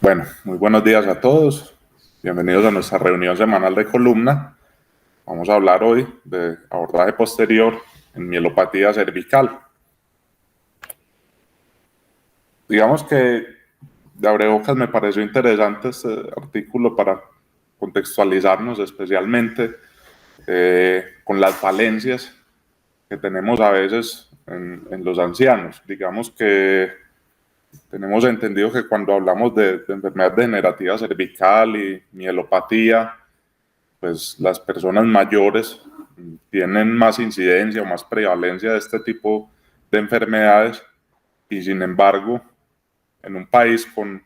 Bueno, muy buenos días a todos. Bienvenidos a nuestra reunión semanal de columna. Vamos a hablar hoy de abordaje posterior en mielopatía cervical. Digamos que de abrebocas me pareció interesante este artículo para contextualizarnos especialmente con las falencias que tenemos a veces en los ancianos. Digamos que tenemos entendido que cuando hablamos de enfermedad degenerativa cervical y mielopatía, pues las personas mayores tienen más incidencia o más prevalencia de este tipo de enfermedades y sin embargo, en un país con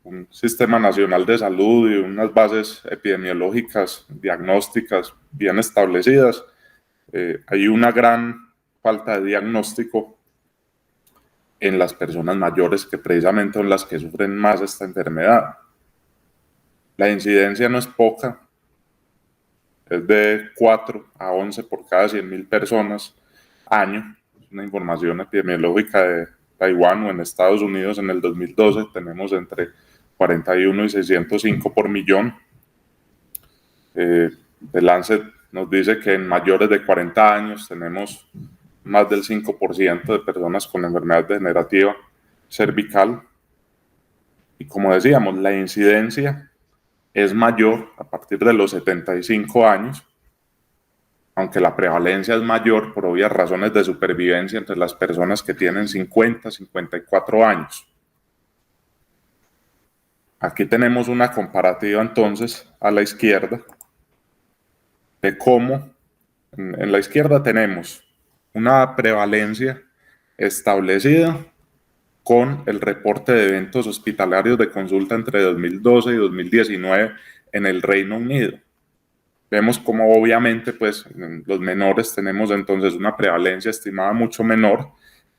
un sistema nacional de salud y unas bases epidemiológicas, diagnósticas bien establecidas, hay una gran falta de diagnóstico en las personas mayores que precisamente son las que sufren más esta enfermedad. La incidencia no es poca, es de 4 a 11 por cada 100.000 personas año. Es una información epidemiológica de Taiwán o en Estados Unidos en el 2012 tenemos entre 41 y 605 por millón. The Lancet nos dice que en mayores de 40 años tenemos más del 5% de personas con enfermedad degenerativa cervical. Y como decíamos, la incidencia es mayor a partir de los 75 años, aunque la prevalencia es mayor por obvias razones de supervivencia entre las personas que tienen 50, 54 años. Aquí tenemos una comparativa entonces a la izquierda de cómo en la izquierda tenemos una prevalencia establecida con el reporte de eventos hospitalarios de consulta entre 2012 y 2019 en el Reino Unido. Vemos como obviamente pues en los menores tenemos entonces una prevalencia estimada mucho menor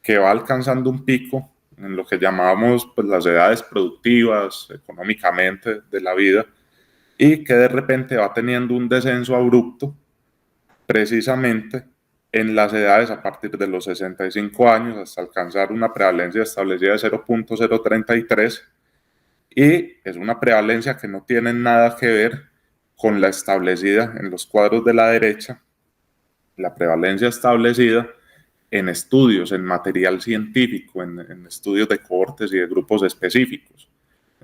que va alcanzando un pico en lo que llamamos pues las edades productivas económicamente de la vida y que de repente va teniendo un descenso abrupto precisamente en las edades a partir de los 65 años hasta alcanzar una prevalencia establecida de 0.033 y es una prevalencia que no tiene nada que ver con la establecida en los cuadros de la derecha, la prevalencia establecida en estudios, en material científico, en estudios de cohortes y de grupos específicos.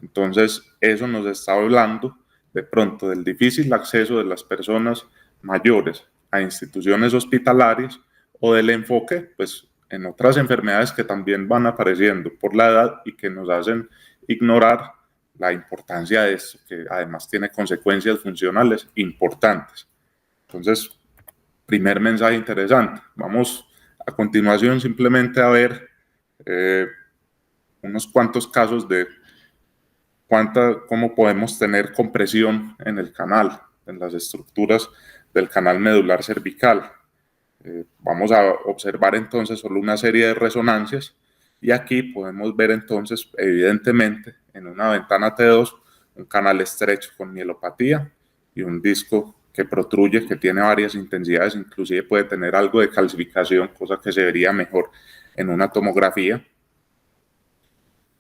Entonces, eso nos está hablando de pronto del difícil acceso de las personas mayores a instituciones hospitalarias o del enfoque pues, en otras enfermedades que también van apareciendo por la edad y que nos hacen ignorar la importancia de esto, que además tiene consecuencias funcionales importantes. Entonces, primer mensaje interesante. Vamos a continuación simplemente a ver unos cuantos casos de cómo podemos tener compresión en el canal, en las estructuras del canal medular cervical. Vamos a observar entonces solo una serie de resonancias y aquí podemos ver entonces evidentemente en una ventana T2 un canal estrecho con mielopatía y un disco que protruye, que tiene varias intensidades, inclusive puede tener algo de calcificación, cosa que se vería mejor en una tomografía.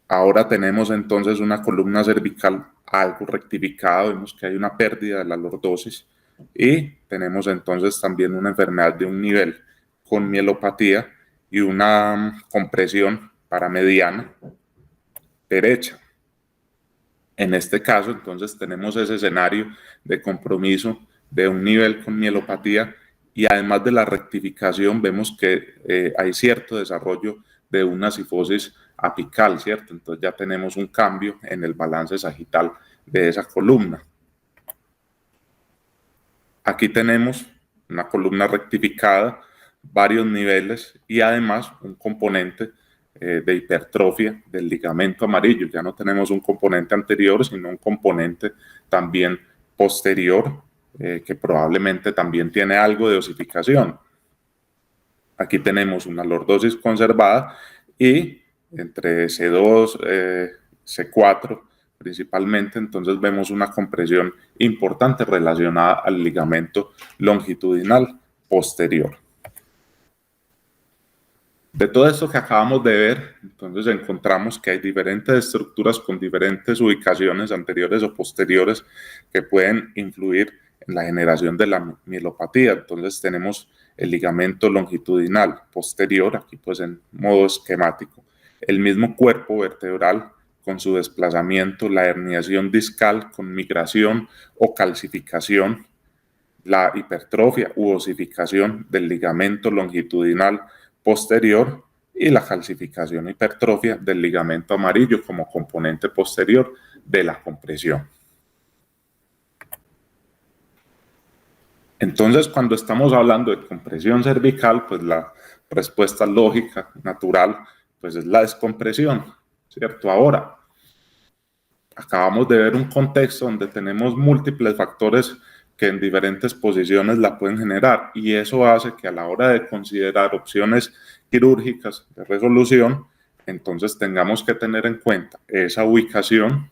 Ahora tenemos entonces una columna cervical algo rectificada, vemos que hay una pérdida de la lordosis y tenemos entonces también una enfermedad de un nivel con mielopatía y una compresión paramediana derecha. En este caso, entonces, tenemos ese escenario de compromiso de un nivel con mielopatía y además de la rectificación, vemos que hay cierto desarrollo de una cifosis apical, ¿cierto? Entonces ya tenemos un cambio en el balance sagital de esa columna. Aquí tenemos una columna rectificada, varios niveles y además un componente de hipertrofia del ligamento amarillo. Ya no tenemos un componente anterior, sino un componente también posterior que probablemente también tiene algo de osificación. Aquí tenemos una lordosis conservada y entre C2, C4 principalmente, entonces vemos una compresión importante relacionada al ligamento longitudinal posterior. De todo esto que acabamos de ver, entonces encontramos que hay diferentes estructuras con diferentes ubicaciones anteriores o posteriores que pueden influir en la generación de la mielopatía. Entonces tenemos el ligamento longitudinal posterior, aquí pues en modo esquemático, el mismo cuerpo vertebral con su desplazamiento, la herniación discal con migración o calcificación, la hipertrofia u osificación del ligamento longitudinal posterior y la calcificación hipertrofia del ligamento amarillo como componente posterior de la compresión. Entonces, cuando estamos hablando de compresión cervical, pues la respuesta lógica, natural, pues es la descompresión, ¿cierto? Ahora, acabamos de ver un contexto donde tenemos múltiples factores que en diferentes posiciones la pueden generar, y eso hace que a la hora de considerar opciones quirúrgicas de resolución, entonces tengamos que tener en cuenta esa ubicación,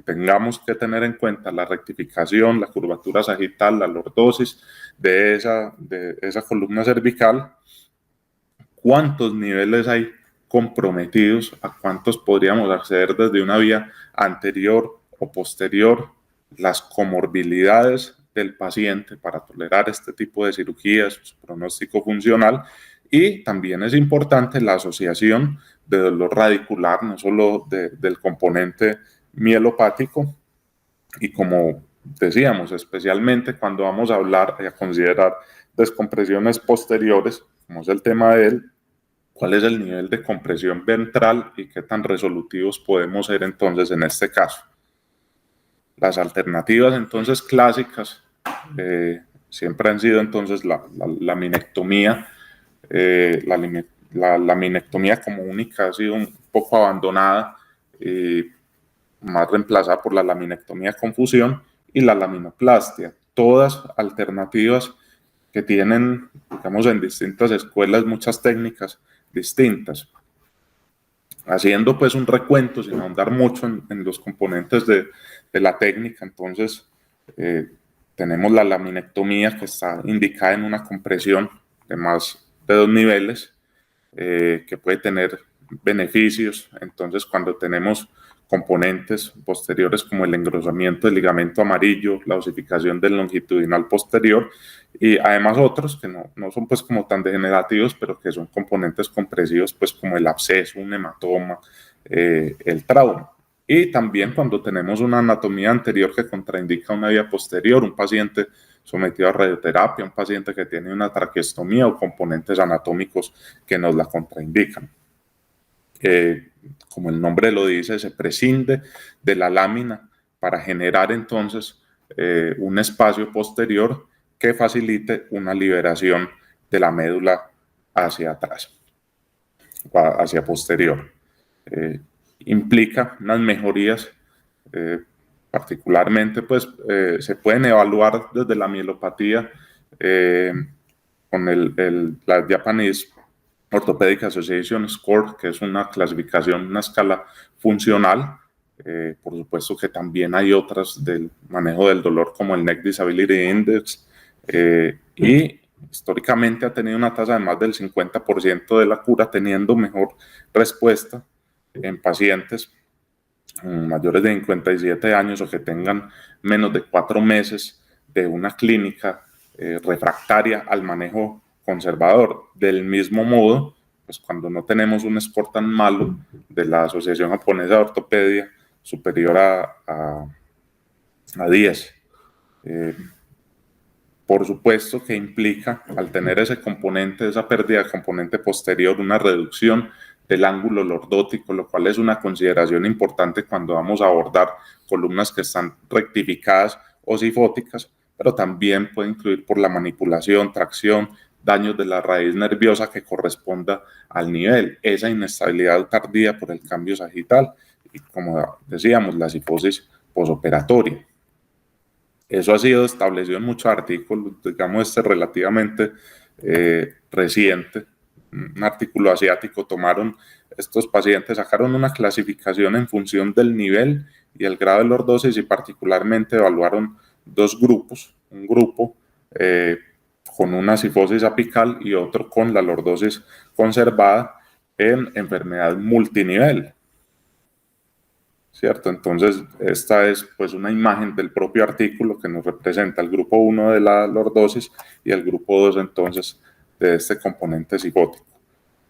tengamos que tener en cuenta la rectificación, la curvatura sagital, la lordosis de esa columna cervical, cuántos niveles hay comprometidos, a cuántos podríamos acceder desde una vía anterior o posterior, las comorbilidades del paciente para tolerar este tipo de cirugías, su pronóstico funcional, y también es importante la asociación de dolor radicular, no solo del componente mielopático, y como decíamos, especialmente cuando vamos a hablar y a considerar descompresiones posteriores, como es el tema de él, cuál es el nivel de compresión ventral y qué tan resolutivos podemos ser entonces en este caso. Las alternativas entonces clásicas siempre han sido entonces la laminectomía. La laminectomía como única ha sido un poco abandonada, más reemplazada por la laminectomía con fusión y la laminoplastia. Todas alternativas que tienen, digamos, en distintas escuelas muchas técnicas distintas. Haciendo pues un recuento sin ahondar mucho en los componentes de la técnica, entonces tenemos la laminectomía, que está indicada en una compresión de más de 2 niveles, que puede tener beneficios. Entonces, cuando tenemos componentes posteriores como el engrosamiento del ligamento amarillo, la osificación del longitudinal posterior, y además otros que no son pues como tan degenerativos, pero que son componentes compresivos, pues como el absceso, un hematoma, el trauma. Y también cuando tenemos una anatomía anterior que contraindica una vía posterior, un paciente sometido a radioterapia, un paciente que tiene una traqueostomía o componentes anatómicos que nos la contraindican. Como el nombre lo dice, se prescinde de la lámina para generar entonces un espacio posterior que facilite una liberación de la médula hacia atrás, hacia posterior. Implica unas mejorías, particularmente pues se pueden evaluar desde la mielopatía con la Japanese Orthopedic Association Score, que es una clasificación, una escala funcional. Por supuesto que también hay otras del manejo del dolor como el Neck Disability Index, y históricamente ha tenido una tasa de más del 50% de la cura, teniendo mejor respuesta en pacientes mayores de 57 años o que tengan menos de 4 meses de una clínica refractaria al manejo conservador. Del mismo modo, pues cuando no tenemos un score tan malo de la Asociación Japonesa de Ortopedia superior a 10. Por supuesto que implica, al tener ese componente, esa pérdida de componente posterior, una reducción del ángulo lordótico, lo cual es una consideración importante cuando vamos a abordar columnas que están rectificadas o cifóticas, pero también puede incluir por la manipulación, tracción, daños de la raíz nerviosa que corresponda al nivel, esa inestabilidad tardía por el cambio sagital y, como decíamos, la cifosis posoperatoria. Eso ha sido establecido en muchos artículos, digamos, relativamente reciente. Un artículo asiático, tomaron estos pacientes, sacaron una clasificación en función del nivel y el grado de lordosis, y particularmente evaluaron 2 grupos, un grupo con una cifosis apical y otro con la lordosis conservada, en enfermedad multinivel, ¿cierto? Entonces, esta es pues una imagen del propio artículo que nos representa el grupo 1 de la lordosis y el grupo 2 entonces de este componente cigótico.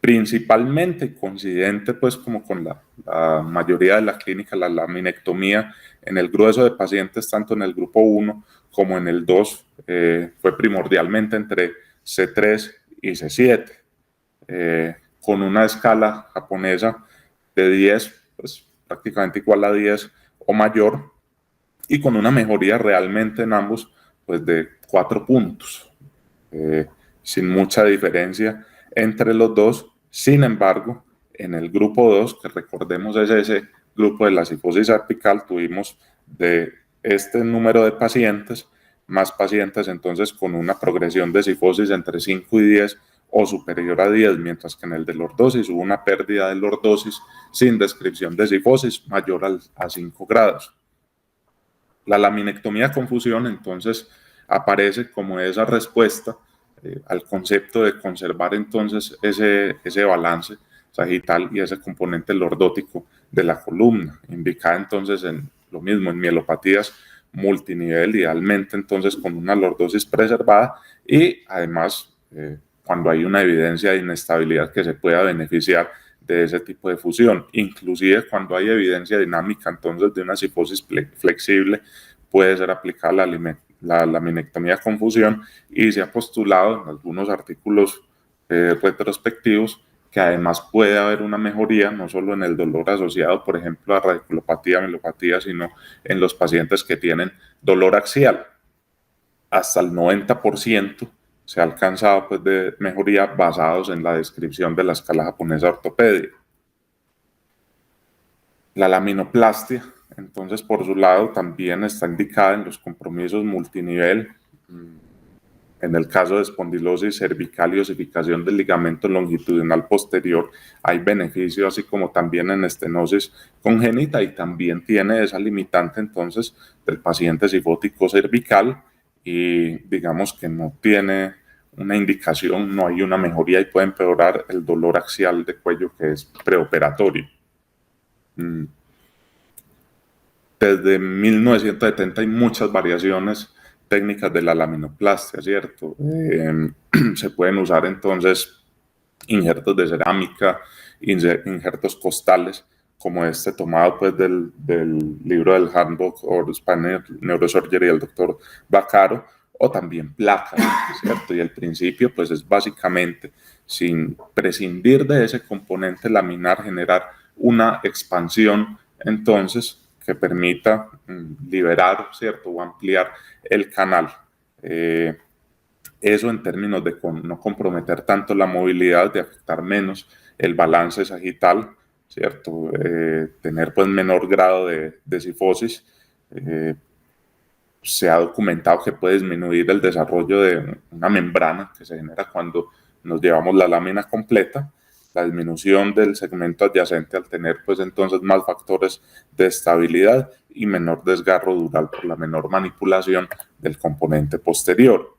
Principalmente coincidente pues como con la mayoría de la clínica, la laminectomía en el grueso de pacientes, tanto en el grupo 1 como en el 2, fue primordialmente entre C3 y C7, con una escala japonesa de 10, pues prácticamente igual a 10 o mayor, y con una mejoría realmente en ambos pues de 4 puntos, sin mucha diferencia entre los dos. Sin embargo, en el grupo 2, que recordemos es ese grupo de la cifosis apical, tuvimos de este número de pacientes, más pacientes entonces con una progresión de cifosis entre 5 y 10 o superior a 10, mientras que en el de lordosis hubo una pérdida de lordosis sin descripción de cifosis mayor a 5 grados. La laminectomía con fusión entonces aparece como esa respuesta al concepto de conservar entonces ese balance sagital y ese componente lordótico de la columna, indicada entonces en lo mismo en mielopatías multinivel, idealmente entonces con una lordosis preservada y además cuando hay una evidencia de inestabilidad que se pueda beneficiar de ese tipo de fusión, inclusive cuando hay evidencia dinámica entonces de una cifosis flexible puede ser aplicada la laminectomía con fusión, y se ha postulado en algunos artículos retrospectivos que además puede haber una mejoría no solo en el dolor asociado, por ejemplo, a radiculopatía, mielopatía, sino en los pacientes que tienen dolor axial. Hasta el 90% se ha alcanzado pues, de mejoría basados en la descripción de la escala japonesa de ortopedia. La laminoplastia, entonces, por su lado, también está indicada en los compromisos multinivel. En el caso de espondilosis cervical y osificación del ligamento longitudinal posterior, hay beneficio, así como también en estenosis congénita, y también tiene esa limitante entonces del paciente cifótico cervical, y digamos que no tiene una indicación, no hay una mejoría y puede empeorar el dolor axial de cuello que es preoperatorio. Desde 1970 hay muchas variaciones técnicas de la laminoplastia, ¿cierto? Se pueden usar entonces injertos de cerámica, injertos costales, como este tomado pues del libro del Handbook of Spinal Neurosurgery del doctor Vaccaro, o también placas, ¿cierto? Y el principio pues es básicamente, sin prescindir de ese componente laminar, generar una expansión entonces que permita liberar, ¿cierto? O ampliar el canal. Eso en términos de no comprometer tanto la movilidad, de afectar menos el balance sagital, ¿cierto? Tener pues menor grado de cifosis. Se ha documentado que puede disminuir el desarrollo de una membrana que se genera cuando nos llevamos la lámina completa, la disminución del segmento adyacente al tener pues entonces más factores de estabilidad y menor desgarro dural por la menor manipulación del componente posterior.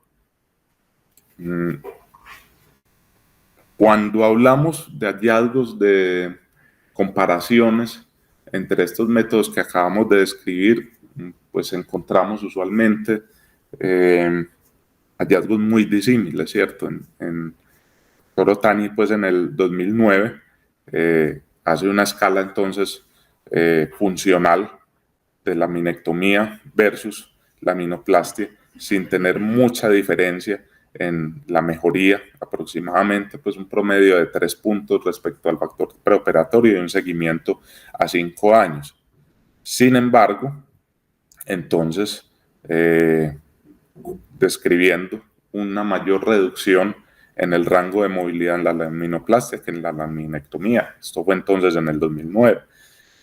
Cuando hablamos de hallazgos de comparaciones entre estos métodos que acabamos de describir, pues encontramos usualmente hallazgos muy disímiles, ¿cierto? En Torotani, pues en el 2009, hace una escala entonces funcional de laminectomía versus laminoplastia, sin tener mucha diferencia en la mejoría, aproximadamente pues un promedio de 3 puntos respecto al factor preoperatorio y un seguimiento a 5 años. Sin embargo, entonces, describiendo una mayor reducción en el rango de movilidad en la laminoplastia que en la laminectomía. Esto fue entonces en el 2009.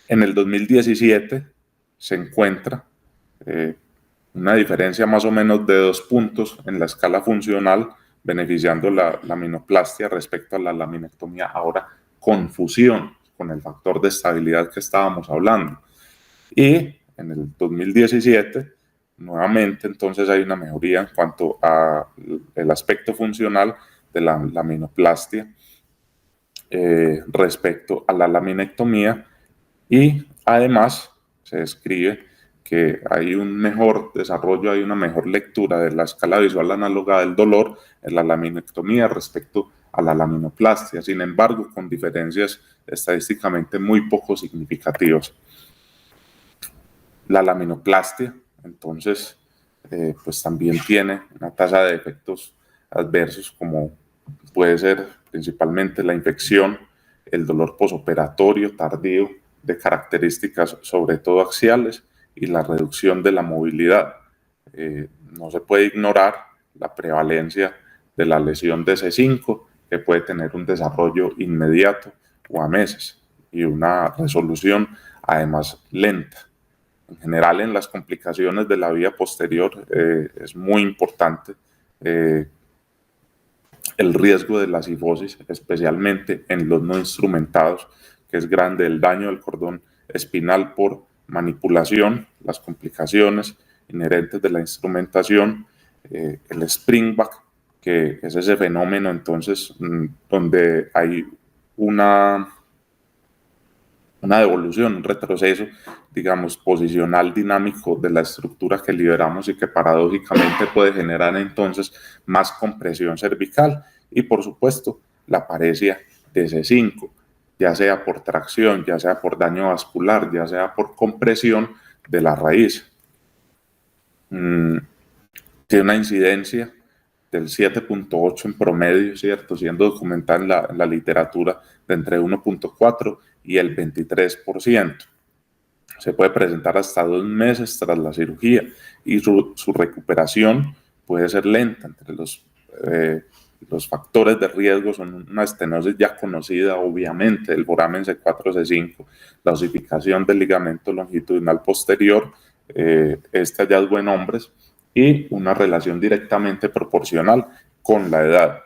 En el 2017 se encuentra una diferencia más o menos de 2 puntos en la escala funcional, beneficiando la laminoplastia respecto a la laminectomía, ahora con fusión, con el factor de estabilidad que estábamos hablando. Y en el 2017, nuevamente, entonces hay una mejoría en cuanto al aspecto funcional de la laminoplastia respecto a la laminectomía, y además se describe que hay un mejor desarrollo, hay una mejor lectura de la escala visual análoga del dolor en la laminectomía respecto a la laminoplastia, sin embargo, con diferencias estadísticamente muy poco significativas. La laminoplastia, entonces, pues también tiene una tasa de efectos adversos, como puede ser principalmente la infección, el dolor posoperatorio tardío de características sobre todo axiales y la reducción de la movilidad. No se puede ignorar la prevalencia de la lesión de C5, que puede tener un desarrollo inmediato o a meses y una resolución además lenta. En general, en las complicaciones de la vía posterior es muy importante el riesgo de la cifosis, especialmente en los no instrumentados, que es grande el daño del cordón espinal por manipulación, las complicaciones inherentes de la instrumentación, el springback, que es ese fenómeno entonces donde hay una devolución, un retroceso, digamos, posicional dinámico de la estructura que liberamos y que paradójicamente puede generar entonces más compresión cervical, y por supuesto la paresia de C5, ya sea por tracción, ya sea por daño vascular, ya sea por compresión de la raíz. Tiene una incidencia del 7.8 en promedio, ¿cierto? Siendo documentada en la literatura de entre 1.4 y el 23%. Se puede presentar hasta 2 meses tras la cirugía y su recuperación puede ser lenta. Entre los factores de riesgo son una estenosis ya conocida, obviamente, el foramen C4, C5, la osificación del ligamento longitudinal posterior, este hallazgo en hombres, y una relación directamente proporcional con la edad.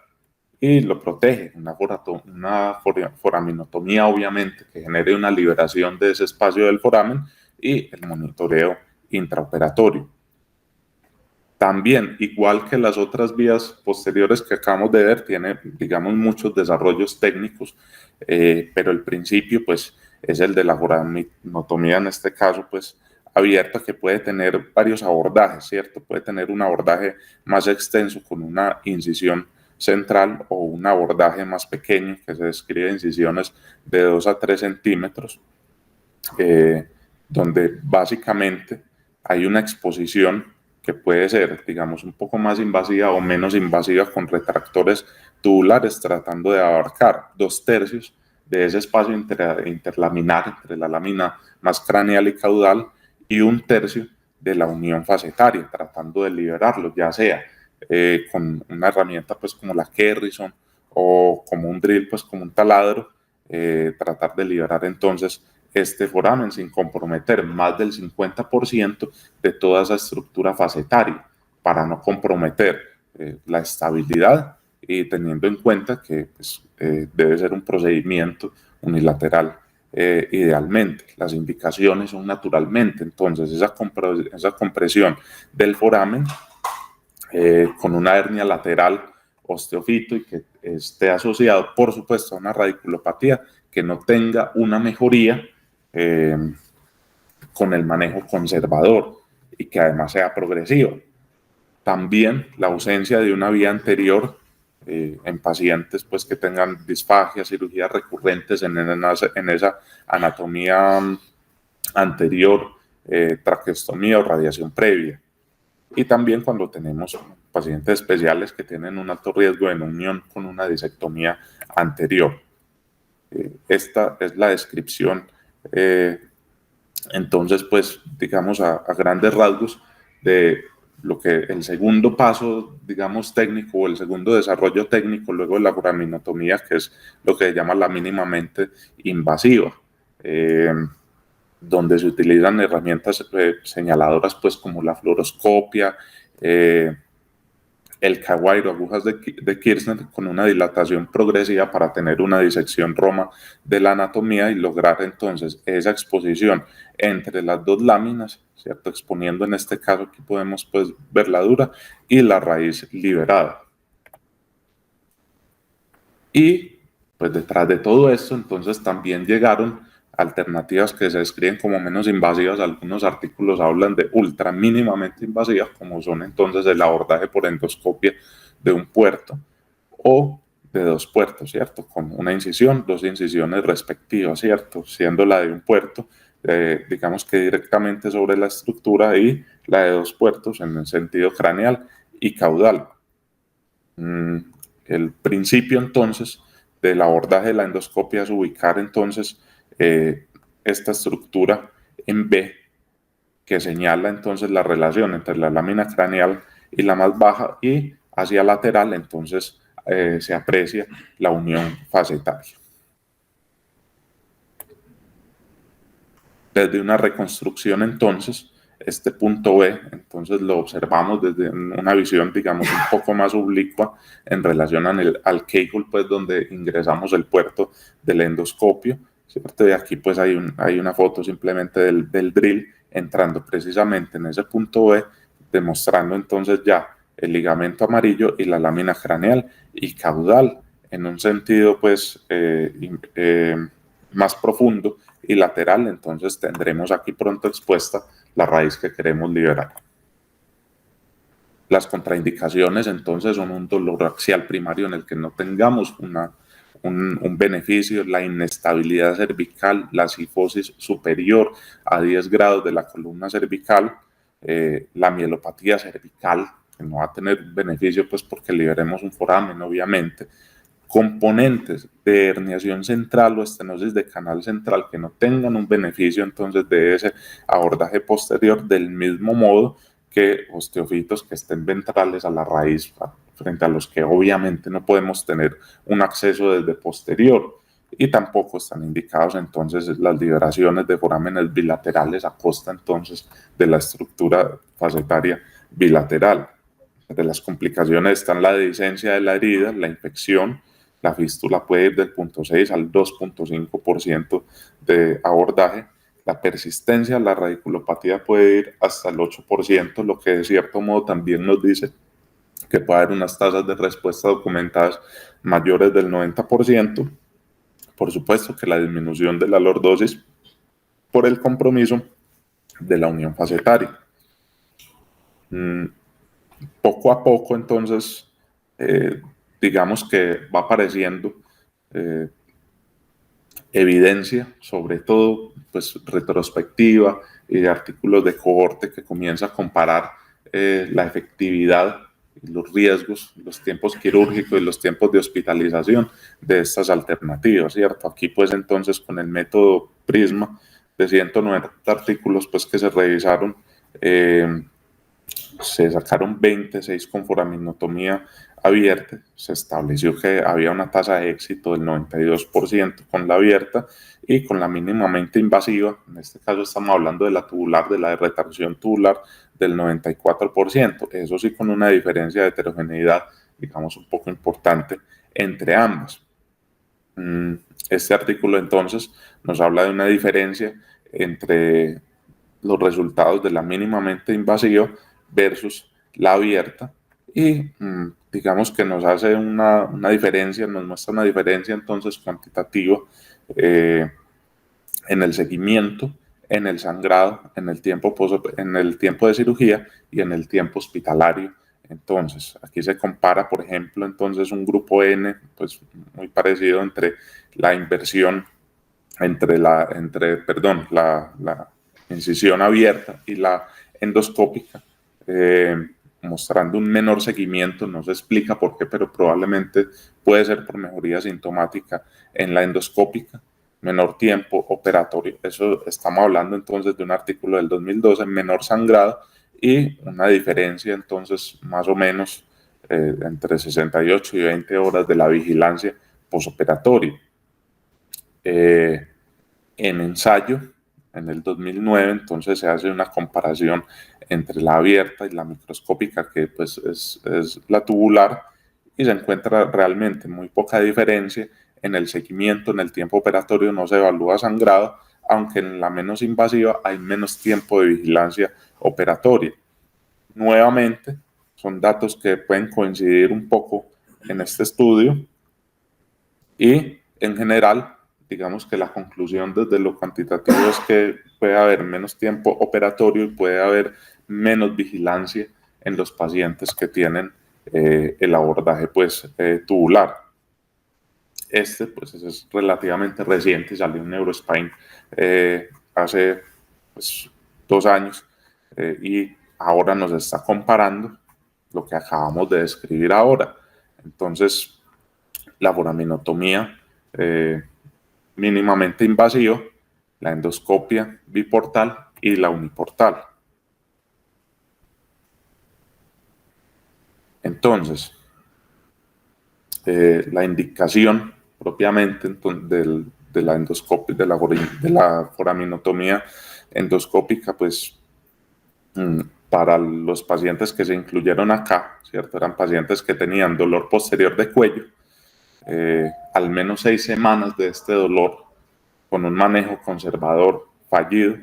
Y lo protege una foraminotomía, obviamente, que genere una liberación de ese espacio del foramen, y el monitoreo intraoperatorio. También, igual que las otras vías posteriores que acabamos de ver, tiene, digamos, muchos desarrollos técnicos, pero el principio, pues, es el de la foraminotomía, en este caso, pues, abierta, que puede tener varios abordajes, ¿cierto? Puede tener un abordaje más extenso con una incisión central, o un abordaje más pequeño que se describe incisiones de 2 a 3 centímetros, donde básicamente hay una exposición que puede ser, digamos, un poco más invasiva o menos invasiva, con retractores tubulares, tratando de abarcar 2/3 de ese espacio interlaminar entre la lámina más craneal y caudal, y 1/3 de la unión facetaria, tratando de liberarlo, ya sea con una herramienta pues como la Kerrison, o como un drill, pues como un taladro, tratar de liberar entonces este foramen sin comprometer más del 50% de toda esa estructura facetaria, para no comprometer la estabilidad, y teniendo en cuenta que pues, debe ser un procedimiento unilateral. Idealmente, las indicaciones son naturalmente, entonces, esa compresión del foramen con una hernia lateral osteofito, y que esté asociado, por supuesto, a una radiculopatía que no tenga una mejoría con el manejo conservador, y que además sea progresivo. También la ausencia de una vía anterior en pacientes pues, que tengan disfagia, cirugías recurrentes en esa anatomía anterior, traqueostomía o radiación previa. Y también cuando tenemos pacientes especiales que tienen un alto riesgo en unión con una disectomía anterior. Esta es la descripción, entonces, pues, digamos, a grandes rasgos, de lo que el segundo paso, digamos, técnico, o el segundo desarrollo técnico luego de la foraminotomía, que es lo que se llama la mínimamente invasiva, donde se utilizan herramientas señaladoras, pues, como la fluoroscopia, el K-wire o agujas de Kirchner, con una dilatación progresiva para tener una disección Roma de la anatomía, y lograr entonces esa exposición entre las dos láminas, ¿cierto? Exponiendo, en este caso, aquí podemos pues ver la dura y la raíz liberada. Y pues detrás de todo esto, entonces también llegaron alternativas que se describen como menos invasivas. Algunos artículos hablan de ultra mínimamente invasivas, como son entonces el abordaje por endoscopia de un puerto o de dos puertos, ¿cierto? Con una incisión, dos incisiones respectivas, ¿cierto? Siendo la de un puerto, digamos que directamente sobre la estructura, y la de dos puertos en el sentido craneal y caudal. El principio entonces del abordaje de la endoscopia es ubicar entonces esta estructura en B, que señala entonces la relación entre la lámina craneal y la más baja, y hacia lateral entonces se aprecia la unión facetaria. Desde una reconstrucción entonces, este punto B, entonces lo observamos desde una visión, digamos, un poco más oblicua en relación al keyhole, pues donde ingresamos el puerto del endoscopio, ¿cierto? Y aquí pues hay una foto simplemente del drill entrando precisamente en ese punto B, demostrando entonces ya el ligamento amarillo y la lámina craneal y caudal en un sentido pues más profundo y lateral. Entonces tendremos aquí pronto expuesta la raíz que queremos liberar. Las contraindicaciones entonces son un dolor axial primario en el que no tengamos un beneficio, la inestabilidad cervical, la cifosis superior a 10 grados de la columna cervical, la mielopatía cervical, que no va a tener beneficio pues porque liberemos un foramen obviamente, componentes de herniación central o estenosis de canal central que no tengan un beneficio entonces de ese abordaje posterior, del mismo modo que osteofitos que estén ventrales a la raíz, frente a los que obviamente no podemos tener un acceso desde posterior, y tampoco están indicados entonces las liberaciones de forámenes bilaterales a costa entonces de la estructura facetaria bilateral. De las complicaciones están la dehiscencia de la herida, la infección. La fístula puede ir del 0.6 al 2.5% de abordaje. La persistencia, la radiculopatía puede ir hasta el 8%, lo que de cierto modo también nos dice que puede haber unas tasas de respuesta documentadas mayores del 90%. Por supuesto que la disminución de la lordosis por el compromiso de la unión facetaria. Poco a poco, entonces, digamos que va apareciendo evidencia, sobre todo pues retrospectiva y de artículos de cohorte, que comienza a comparar la efectividad y los riesgos, los tiempos quirúrgicos y los tiempos de hospitalización de estas alternativas, ¿cierto? Aquí pues entonces con el método Prisma de 190 artículos pues que se revisaron, se sacaron 26 con foraminotomía abierta, se estableció que había una tasa de éxito del 92% con la abierta, y con la mínimamente invasiva, en este caso estamos hablando de la tubular, de la de retracción tubular, del 94%, eso sí con una diferencia de heterogeneidad, digamos, un poco importante entre ambas. Este artículo entonces nos habla de una diferencia entre los resultados de la mínimamente invasiva versus la abierta, y digamos que nos hace una diferencia, nos muestra una diferencia entonces cuantitativa en el seguimiento, en el sangrado, en el tiempo de cirugía y en el tiempo hospitalario. Entonces, aquí se compara, por ejemplo, entonces un grupo N, pues muy parecido entre la inversión, la incisión abierta y la endoscópica, mostrando un menor seguimiento. No se explica por qué, pero probablemente puede ser por mejoría sintomática en la endoscópica, menor tiempo operatorio. Eso estamos hablando entonces de un artículo del 2012, menor sangrado y una diferencia entonces más o menos entre 68 y 20 horas de la vigilancia posoperatoria. En ensayo, en el 2009, entonces se hace una comparación entre la abierta y la microscópica, que pues es la tubular, y se encuentra realmente muy poca diferencia en el seguimiento. En el tiempo operatorio no se evalúa sangrado, aunque en la menos invasiva hay menos tiempo de vigilancia operatoria. Nuevamente, son datos que pueden coincidir un poco en este estudio, y en general, digamos que la conclusión desde lo cuantitativo es que puede haber menos tiempo operatorio y puede haber menos vigilancia en los pacientes que tienen el abordaje pues, tubular. Este pues es relativamente reciente, salió en Neurospine hace pues, 2 años y ahora nos está comparando lo que acabamos de describir ahora. Entonces, la foraminotomía mínimamente invasiva, la endoscopia biportal y la uniportal. Entonces, la indicación propiamente de la endoscopia, de la foraminotomía endoscópica, pues para los pacientes que se incluyeron acá, ¿cierto? Eran pacientes que tenían dolor posterior de cuello, al menos 6 semanas de este dolor, con un manejo conservador fallido,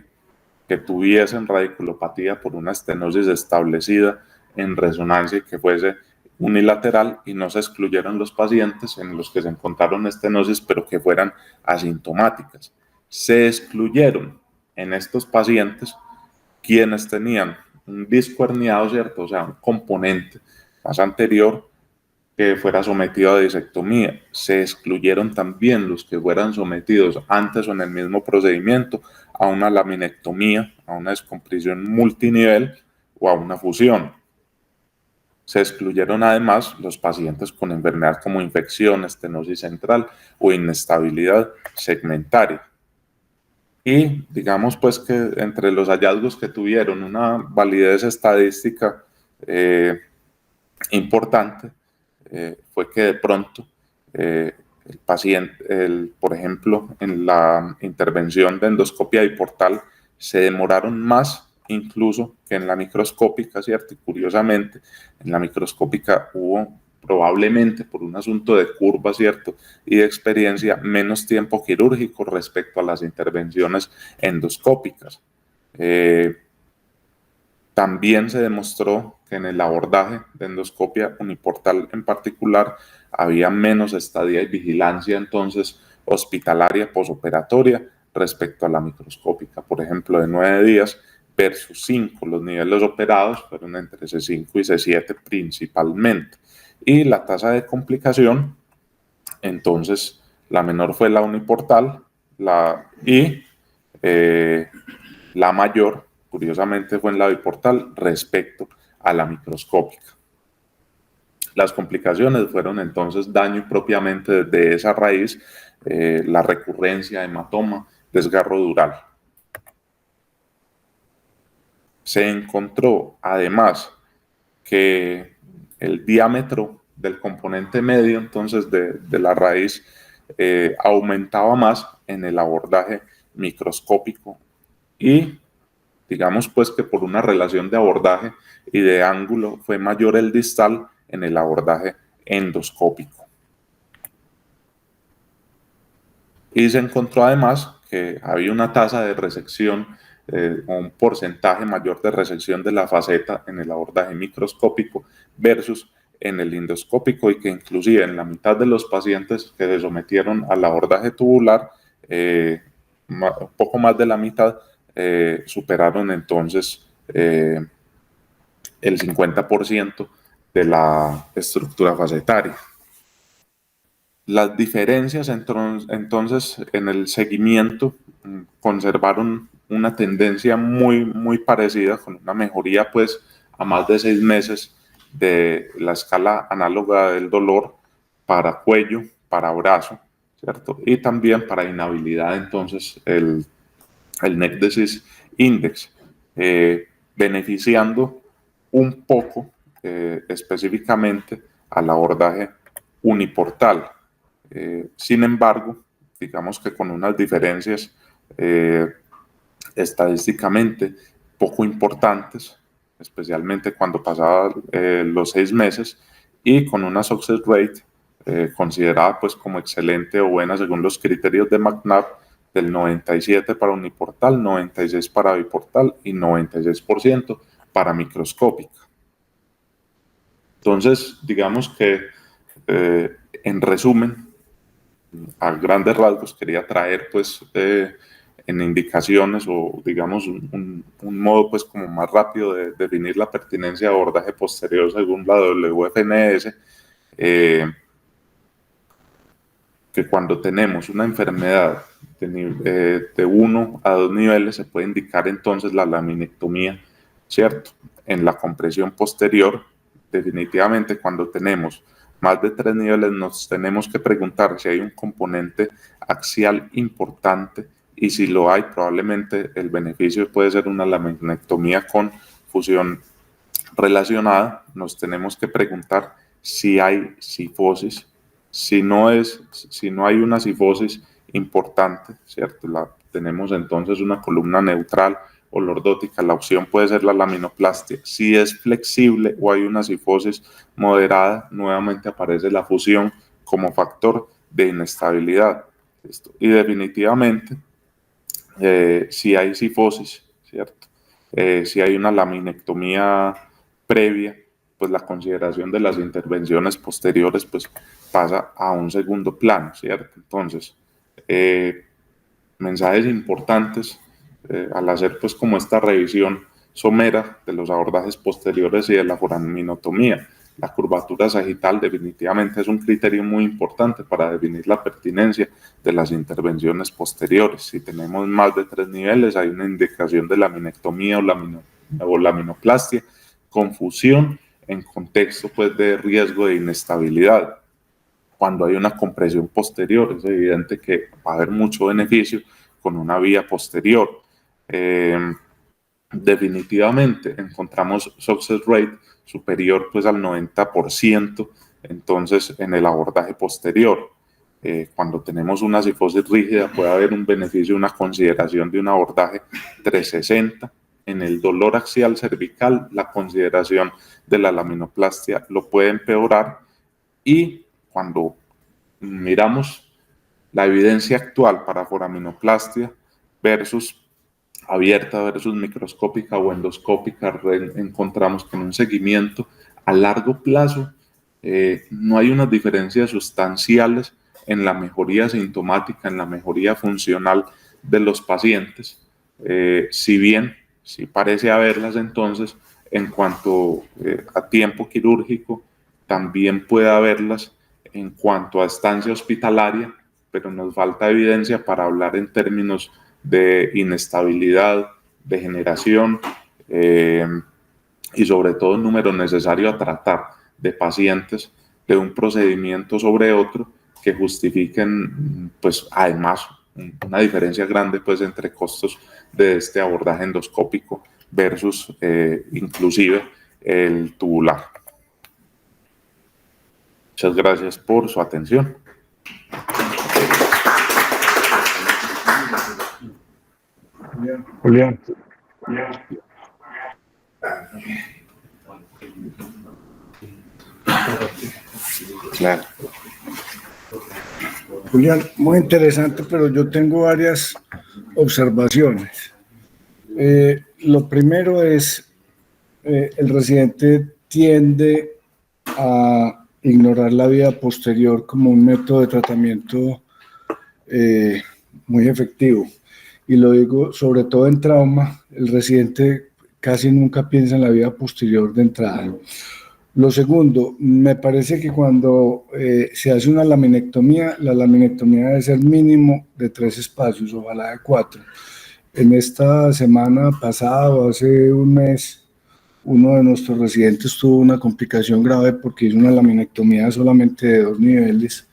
que tuviesen radiculopatía por una estenosis establecida en resonancia y que fuese unilateral, y no se excluyeron los pacientes en los que se encontraron estenosis pero que fueran asintomáticas. Se excluyeron en estos pacientes quienes tenían un disco herniado, ¿cierto? O sea, un componente más anterior que fuera sometido a disectomía. Se excluyeron también los que fueran sometidos antes o en el mismo procedimiento a una laminectomía, a una descompresión multinivel o a una fusión. Se excluyeron además los pacientes con enfermedad como infección, estenosis central o inestabilidad segmentaria. Y digamos pues que entre los hallazgos que tuvieron una validez estadística importante, fue que de pronto el paciente, por ejemplo, en la intervención de endoscopia biportal se demoraron más incluso que en la microscópica, ¿cierto? Y curiosamente, en la microscópica hubo probablemente por un asunto de curva, ¿cierto? Y de experiencia, menos tiempo quirúrgico respecto a las intervenciones endoscópicas. También se demostró que en el abordaje de endoscopia uniportal en particular había menos estadía y vigilancia entonces hospitalaria posoperatoria respecto a la microscópica, por ejemplo, de 9 días versus 5. Los niveles operados fueron entre C5 y C7 principalmente. Y la tasa de complicación, entonces, la menor fue la uniportal y la mayor, curiosamente, fue en la biportal respecto a la microscópica. Las complicaciones fueron entonces daño propiamente de esa raíz, la recurrencia, hematoma, desgarro dural. Se encontró además que el diámetro del componente medio entonces de la raíz aumentaba más en el abordaje microscópico y digamos pues que por una relación de abordaje y de ángulo fue mayor el distal en el abordaje endoscópico. Y se encontró además que había una tasa de resección o un porcentaje mayor de resección de la faceta en el abordaje microscópico versus en el endoscópico, y que inclusive en la mitad de los pacientes que se sometieron al abordaje tubular, un poco más de la mitad superaron entonces el 50% de la estructura facetaria. Las diferencias entonces en el seguimiento conservaron una tendencia muy parecida, con una mejoría pues a más de 6 meses de la escala análoga del dolor para cuello, para brazo, ¿cierto? Y también para inhabilidad entonces el Neck Disease Index, beneficiando un poco específicamente al abordaje uniportal. Sin embargo, digamos que con unas diferencias estadísticamente poco importantes, especialmente cuando pasaba los 6 meses, y con una success rate considerada pues como excelente o buena según los criterios de McNabb, del 97 para uniportal, 96 para biportal y 96% para microscópica. Entonces, digamos que en resumen, a grandes rasgos quería traer pues en indicaciones o digamos un modo pues como más rápido de definir la pertinencia de abordaje posterior según la WFNS, que cuando tenemos una enfermedad de 1 a 2 niveles se puede indicar entonces la laminectomía, ¿cierto? En la compresión posterior, definitivamente cuando tenemos más de 3 niveles nos tenemos que preguntar si hay un componente axial importante y si lo hay, probablemente el beneficio puede ser una laminectomía con fusión relacionada. Nos tenemos que preguntar si hay cifosis. Si no hay una cifosis importante, ¿cierto? Tenemos entonces una columna neutral o lordótica, la opción puede ser la laminoplastia. Si es flexible o hay una cifosis moderada, nuevamente aparece la fusión como factor de inestabilidad. Y definitivamente, si hay cifosis, ¿cierto? Si hay una laminectomía previa, pues la consideración de las intervenciones posteriores pues pasa a un segundo plano, ¿cierto? Entonces, mensajes importantes al hacer pues como esta revisión somera de los abordajes posteriores y de la foraminotomía. La curvatura sagital definitivamente es un criterio muy importante para definir la pertinencia de las intervenciones posteriores. Si tenemos más de 3 niveles, hay una indicación de laminectomía o laminoplastia, confusión en contexto pues, de riesgo de inestabilidad. Cuando hay una compresión posterior, es evidente que va a haber mucho beneficio con una vía posterior. Definitivamente encontramos success rate superior pues al 90%, entonces en el abordaje posterior. Cuando tenemos una cifosis rígida puede haber un beneficio, una consideración de un abordaje 360. En el dolor axial cervical, la consideración de la laminoplastia lo puede empeorar, y cuando miramos la evidencia actual para foraminoplastia versus abierta versus microscópica o endoscópica, encontramos que en un seguimiento a largo plazo no hay unas diferencias sustanciales en la mejoría sintomática, en la mejoría funcional de los pacientes, si bien sí parece haberlas entonces en cuanto a tiempo quirúrgico, también puede haberlas en cuanto a estancia hospitalaria, pero nos falta evidencia para hablar en términos de inestabilidad, degeneración y sobre todo el número necesario a tratar de pacientes de un procedimiento sobre otro que justifiquen, pues además, una diferencia grande pues entre costos de este abordaje endoscópico versus inclusive el tubular. Muchas gracias por su atención. Julián. Claro. Julián, muy interesante, pero yo tengo varias observaciones. Lo primero es, el residente tiende a ignorar la vía posterior como un método de tratamiento muy efectivo. Y lo digo sobre todo en trauma, el residente casi nunca piensa en la vía posterior de entrada. Lo segundo, me parece que cuando se hace una laminectomía, la laminectomía debe ser mínimo de 3 espacios, ojalá de 4. En esta semana pasada o hace un mes, uno de nuestros residentes tuvo una complicación grave porque hizo una laminectomía solamente de 2 niveles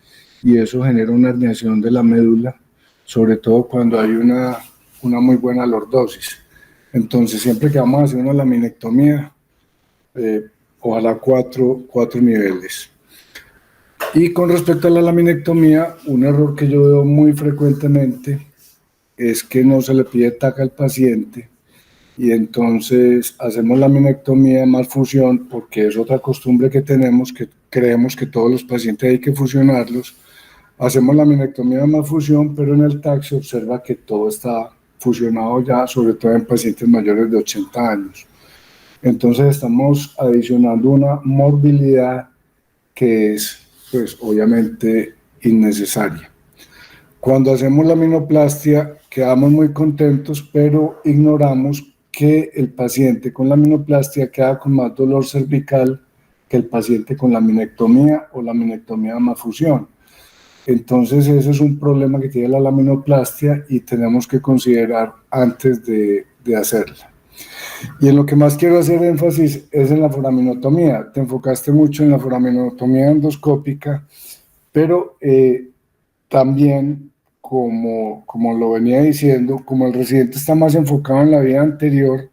y eso genera una herniación de la médula, sobre todo cuando hay una muy buena lordosis. Entonces, siempre que vamos a hacer una laminectomía, ojalá 4 niveles. Y con respecto a la laminectomía, un error que yo veo muy frecuentemente es que no se le pide TAC al paciente y entonces hacemos laminectomía más fusión porque es otra costumbre que tenemos, que creemos que todos los pacientes hay que fusionarlos. Hacemos laminectomía más fusión, pero en el TAC se observa que todo está fusionado ya, sobre todo en pacientes mayores de 80 años. Entonces estamos adicionando una morbilidad que es, pues, obviamente innecesaria. Cuando hacemos la aminoplastia quedamos muy contentos, pero ignoramos que el paciente con la aminoplastia queda con más dolor cervical que el paciente con la minectomía o la minectomía más fusión. Entonces ese es un problema que tiene la laminoplastia y tenemos que considerar antes de hacerla. Y en lo que más quiero hacer énfasis es en la foraminotomía. Te enfocaste mucho en la foraminotomía endoscópica, pero también, como lo venía diciendo, como el residente está más enfocado en la vida anterior,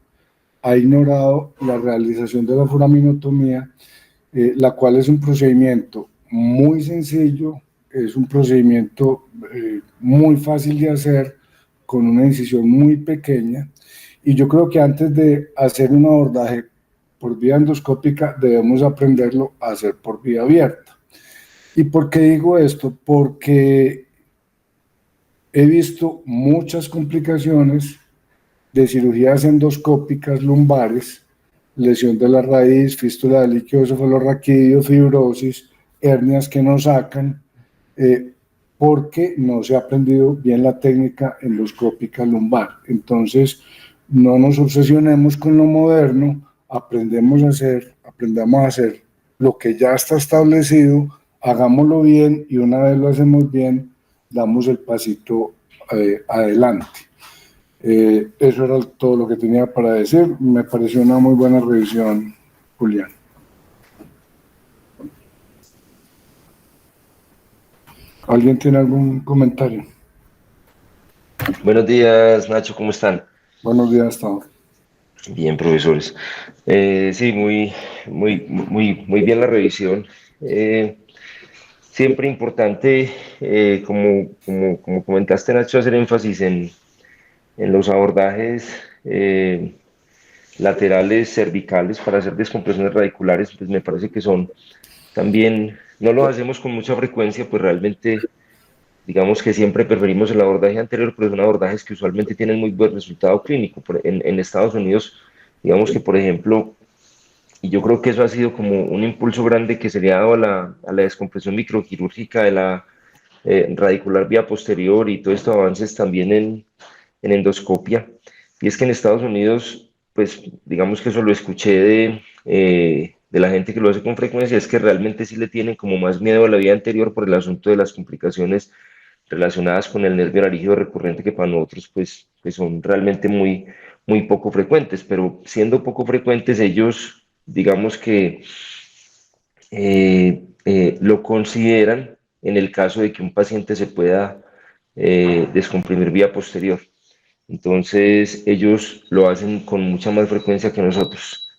ha ignorado la realización de la foraminotomía, la cual es un procedimiento muy sencillo, es un procedimiento muy fácil de hacer, con una incisión muy pequeña, y yo creo que antes de hacer un abordaje por vía endoscópica debemos aprenderlo a hacer por vía abierta. ¿Y por qué digo esto? Porque he visto muchas complicaciones de cirugías endoscópicas lumbares, lesión de la raíz, fístula del líquido cefalorraquídeo, fibrosis, hernias que no sacan, porque no se ha aprendido bien la técnica endoscópica lumbar. Entonces, no nos obsesionemos con lo moderno, aprendamos a hacer lo que ya está establecido, hagámoslo bien y una vez lo hacemos bien, damos el pasito adelante. Eso era todo lo que tenía para decir. Me pareció una muy buena revisión, Julián. ¿Alguien tiene algún comentario? Buenos días, Nacho, ¿cómo están? Buenos días, hasta ahora. Bien, profesores. Sí, muy bien la revisión. Siempre importante, como comentaste, Nacho, hacer énfasis en los abordajes laterales cervicales para hacer descompresiones radiculares, pues me parece que son también, no lo hacemos con mucha frecuencia, pues realmente digamos que siempre preferimos el abordaje anterior, pero son abordajes que usualmente tienen muy buen resultado clínico. En Estados Unidos, digamos que, por ejemplo, y yo creo que eso ha sido como un impulso grande que se le ha dado a la descompresión microquirúrgica de la radicular vía posterior y todos estos avances también en endoscopia. Y es que en Estados Unidos, pues digamos que eso lo escuché de la gente que lo hace con frecuencia, es que realmente sí le tienen como más miedo a la vida anterior por el asunto de las complicaciones relacionadas con el nervio laríngeo recurrente, que para nosotros pues son realmente muy poco frecuentes, pero siendo poco frecuentes ellos digamos que lo consideran en el caso de que un paciente se pueda descomprimir vía posterior. Entonces ellos lo hacen con mucha más frecuencia que nosotros.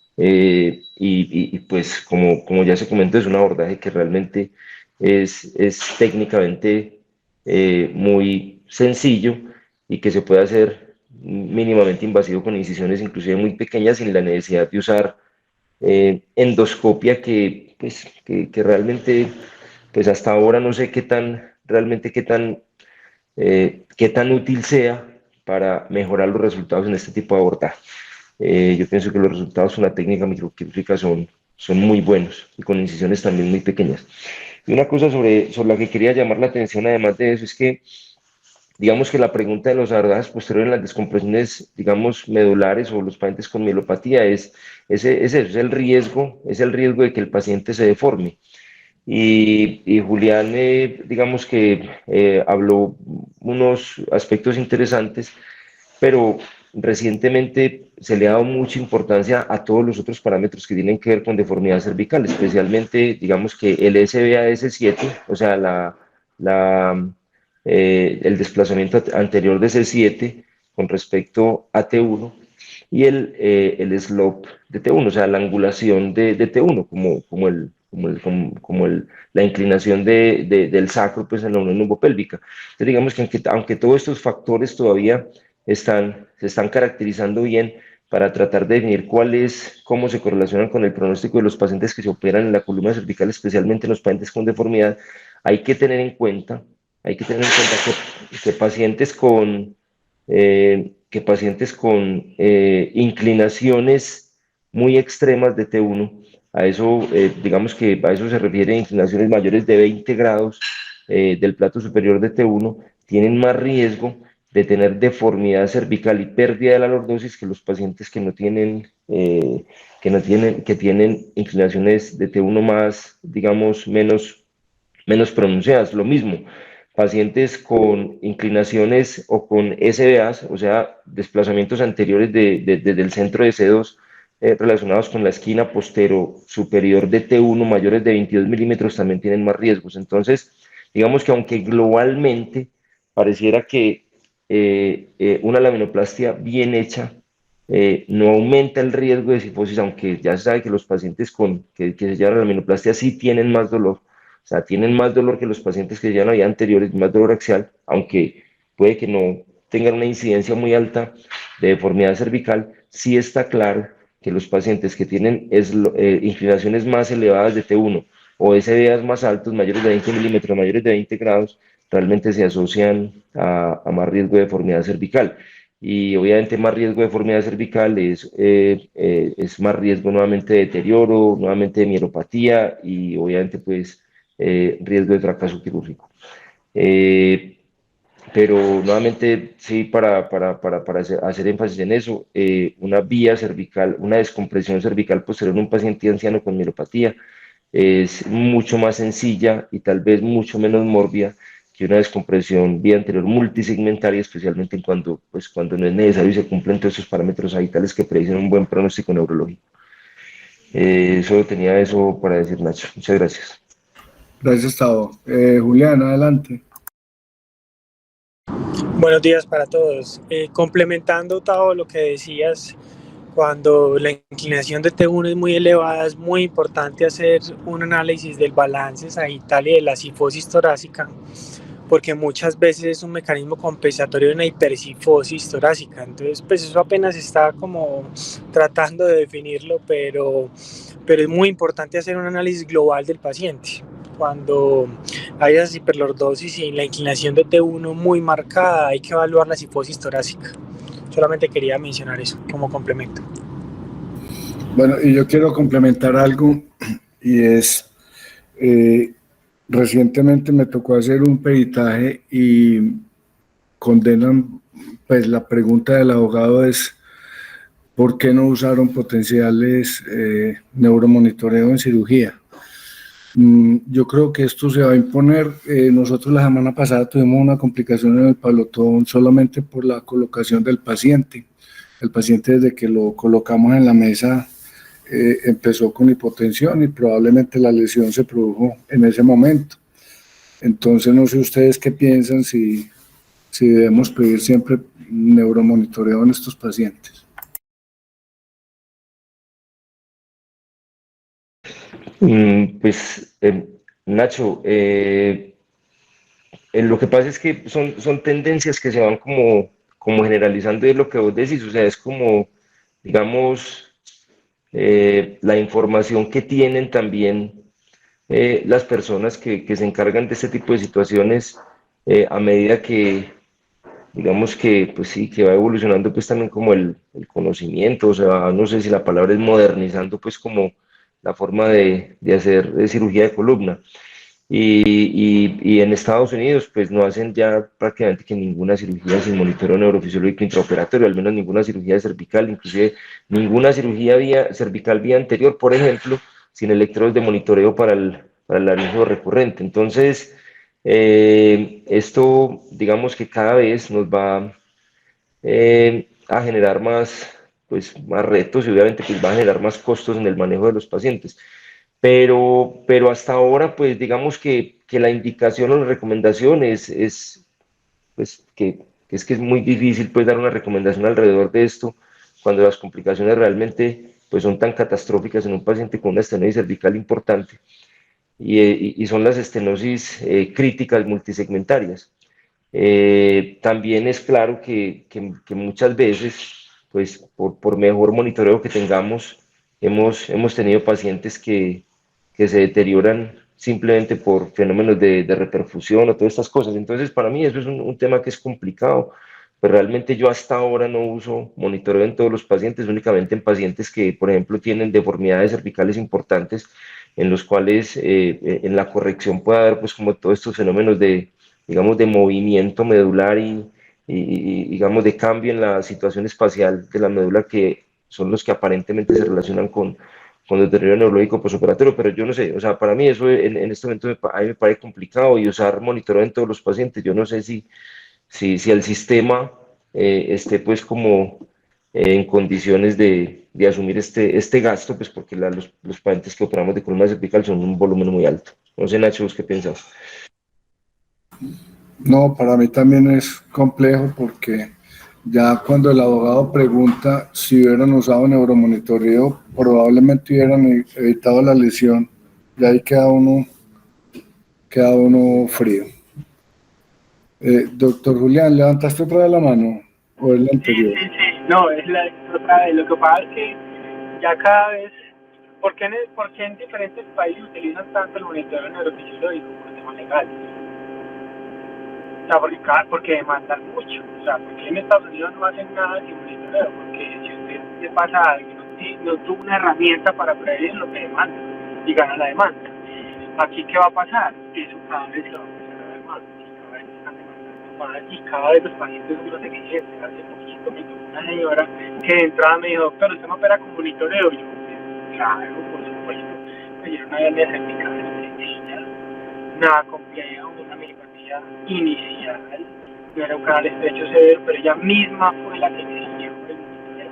Pues como ya se comentó, es un abordaje que realmente es técnicamente muy sencillo y que se puede hacer mínimamente invasivo con incisiones inclusive muy pequeñas sin la necesidad de usar endoscopia que realmente pues hasta ahora no sé realmente qué tan útil sea para mejorar los resultados en este tipo de abordaje. Yo pienso que los resultados con la técnica microquirúrgica son muy buenos y con incisiones también muy pequeñas. Y una cosa sobre la que quería llamar la atención, además de eso, es que digamos que la pregunta de los abordajes posteriores en las descompresiones, digamos, medulares o los pacientes con mielopatía es el riesgo de que el paciente se deforme. Y Julián, digamos que habló unos aspectos interesantes, pero recientemente se le ha dado mucha importancia a todos los otros parámetros que tienen que ver con deformidad cervical, especialmente, digamos que el SBAS7, o sea, el desplazamiento anterior de C7 con respecto a T1 y el slope de T1, o sea, la angulación de T1, la inclinación del sacro pues, en la unión lumbopélvica. Entonces, digamos que aunque todos estos factores todavía se están caracterizando bien para tratar de definir cómo se correlacionan con el pronóstico de los pacientes que se operan en la columna cervical, especialmente en los pacientes con deformidad, hay que tener en cuenta que pacientes con inclinaciones muy extremas de T1, digamos que a eso se refiere inclinaciones mayores de 20 grados del plato superior de T1, tienen más riesgo de tener deformidad cervical y pérdida de la lordosis que los pacientes que no tienen, que tienen inclinaciones de T1 más, digamos, menos pronunciadas. Lo mismo, pacientes con inclinaciones o con SBAs, o sea, desplazamientos anteriores desde el centro de C2 relacionados con la esquina postero superior de T1 mayores de 22 milímetros también tienen más riesgos. Entonces, digamos que aunque globalmente pareciera que una laminoplastia bien hecha no aumenta el riesgo de cifosis, aunque ya se sabe que los pacientes que se llevan a la laminoplastia sí tienen más dolor, o sea, tienen más dolor que los pacientes que llevan a vida anteriores, más dolor axial, aunque puede que no tengan una incidencia muy alta de deformidad cervical, sí está claro que los pacientes que tienen inclinaciones más elevadas de T1 o SBAs más altos, mayores de 20 milímetros, mayores de 20 grados, realmente se asocian a más riesgo de deformidad cervical. Y obviamente más riesgo de deformidad cervical es más riesgo nuevamente de deterioro, nuevamente de mielopatía y obviamente pues riesgo de fracaso quirúrgico. Pero nuevamente, sí, para hacer énfasis en eso, una vía cervical, una descompresión cervical posterior en un paciente anciano con mielopatía es mucho más sencilla y tal vez mucho menos mórbida que una descompresión vía anterior multisegmentaria, especialmente cuando no es necesario y se cumplen todos esos parámetros habitales que predicen un buen pronóstico neurológico. Solo tenía eso para decir, Nacho. Muchas gracias. Gracias, Tavo. Julián, adelante. Buenos días para todos. Complementando, Tavo, lo que decías, cuando la inclinación de T1 es muy elevada, es muy importante hacer un análisis del balance sagital y de la cifosis torácica, porque muchas veces es un mecanismo compensatorio de una hipercifosis torácica. Entonces, pues eso apenas está como tratando de definirlo, pero es muy importante hacer un análisis global del paciente. Cuando hay esas hiperlordosis y la inclinación de T1 muy marcada, hay que evaluar la cifosis torácica. Solamente quería mencionar eso como complemento. Bueno, y yo quiero complementar algo, y es, recientemente me tocó hacer un peritaje y condenan, pues la pregunta del abogado es, ¿por qué no usaron potenciales neuromonitoreo en cirugía? Yo creo que esto se va a imponer. Nosotros la semana pasada tuvimos una complicación en el palotón solamente por la colocación del paciente. El paciente, desde que lo colocamos en la mesa, empezó con hipotensión y probablemente la lesión se produjo en ese momento. Entonces, no sé ustedes qué piensan, si debemos pedir siempre neuromonitoreo en estos pacientes. Pues, Nacho, lo que pasa es que son tendencias que se van como generalizando, y es lo que vos decís, o sea, es como, digamos, la información que tienen también las personas que se encargan de este tipo de situaciones a medida que, digamos que, pues sí, que va evolucionando pues también como el conocimiento, o sea, no sé si la palabra es modernizando pues como la forma de hacer cirugía de columna. Y en Estados Unidos, pues no hacen ya prácticamente que ninguna cirugía sin monitoreo neurofisiológico intraoperatorio, al menos ninguna cirugía cervical, inclusive ninguna cirugía cervical vía anterior, por ejemplo, sin electrodos de monitoreo para el laringo recurrente. Entonces, esto, digamos que cada vez nos va a generar más retos y obviamente pues va a generar más costos en el manejo de los pacientes. Pero hasta ahora, pues digamos que la indicación o la recomendación pues, que es muy difícil pues dar una recomendación alrededor de esto cuando las complicaciones realmente pues son tan catastróficas en un paciente con una estenosis cervical importante y son las estenosis críticas multisegmentarias. También es claro que muchas veces, pues por mejor monitoreo que tengamos, hemos tenido pacientes que se deterioran simplemente por fenómenos de reperfusión o todas estas cosas. Entonces, para mí eso es un tema que es complicado, pero realmente yo hasta ahora no uso monitoreo en todos los pacientes, únicamente en pacientes que, por ejemplo, tienen deformidades cervicales importantes, en los cuales en la corrección puede haber, pues, como todos estos fenómenos digamos, de movimiento medular y, digamos, de cambio en la situación espacial de la médula, que son los que aparentemente se relacionan con el deterioro neurológico postoperatorio, pero yo no sé, o sea, para mí eso en este momento a mí me parece complicado, y usar monitoreo en todos los pacientes, yo no sé si el sistema esté pues como en condiciones de asumir este gasto, pues porque los pacientes que operamos de columna cervical son un volumen muy alto. No sé, Nacho, ¿vos qué piensas? No, para mí también es complejo porque ya cuando el abogado pregunta si hubieran usado neuromonitoreo, probablemente hubieran evitado la lesión, y ahí queda uno frío. Doctor Julián, ¿levantaste otra vez la mano o es la anterior? Sí. No, es la otra vez. Lo que pasa es que ya cada vez, ¿por qué en diferentes países utilizan tanto el monitoreo neurofisiológico? Por temas legales. O sea, porque demandan mucho. O sea, porque en Estados Unidos no hacen nada sin monitoreo, porque si usted le pasa algo, no tuvo una herramienta para prevenir lo que demanda y gana la demanda. Aquí, ¿qué va a pasar? Eso cada vez se va a empezar a ver más, y cada vez están demandando más, y cada vez los pacientes son más exigentes. Hace poquito me tocó una señora que de entrada me dijo: doctor, ¿usted me opera con monitoreo? Y yo, claro, por supuesto. Me dieron una hernia cervical sencilla, nada compleja, una miopatía inicial, no era un canal estrecho severo, pero ella misma fue la que exigió el monitoreo.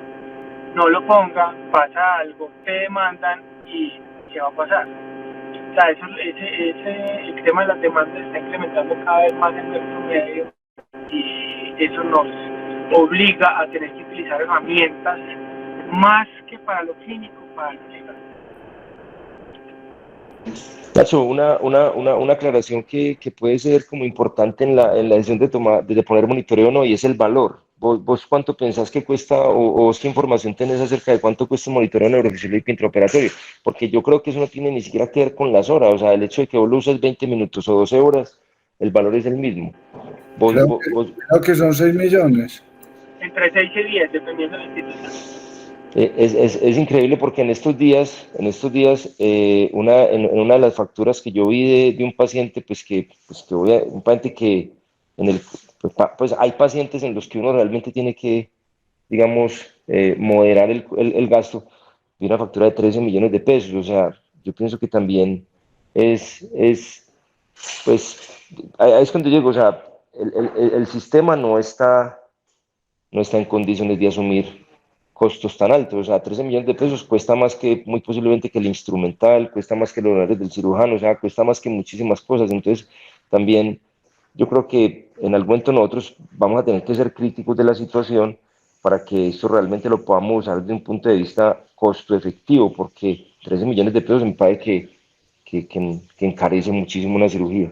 No lo ponga, pasa algo, te demandan, y ¿qué va a pasar? O sea, el tema de las demandas está implementando cada vez más en nuestro medio, y eso nos obliga a tener que utilizar herramientas más que para lo clínico, para lo legal. Nacho, una aclaración que puede ser como importante en la decisión de poner monitoreo o no, y es el valor. ¿Vos cuánto pensás que cuesta, o vos qué información tenés acerca de cuánto cuesta un monitoreo neurofisiológico intraoperatorio? Porque yo creo que eso no tiene ni siquiera que ver con las horas, o sea, el hecho de que vos lo uses 20 minutos o 12 horas, el valor es el mismo. Creo que son 6 millones. Entre 6 y 10, dependiendo de la institución. Es increíble porque en una de las facturas que yo vi de un paciente, un paciente que pues hay pacientes en los que uno realmente tiene que, digamos, moderar el gasto, de una factura de 13 millones de pesos. O sea, yo pienso que también pues, ahí es cuando llego, o sea, el sistema no está en condiciones de asumir costos tan altos. O sea, 13 millones de pesos cuesta más que, muy posiblemente, que el instrumental, cuesta más que los honorarios del cirujano, o sea, cuesta más que muchísimas cosas. Entonces, también yo creo que en algún momento nosotros vamos a tener que ser críticos de la situación para que esto realmente lo podamos usar desde un punto de vista costo efectivo, porque 13 millones de pesos me parece que encarece muchísimo una cirugía.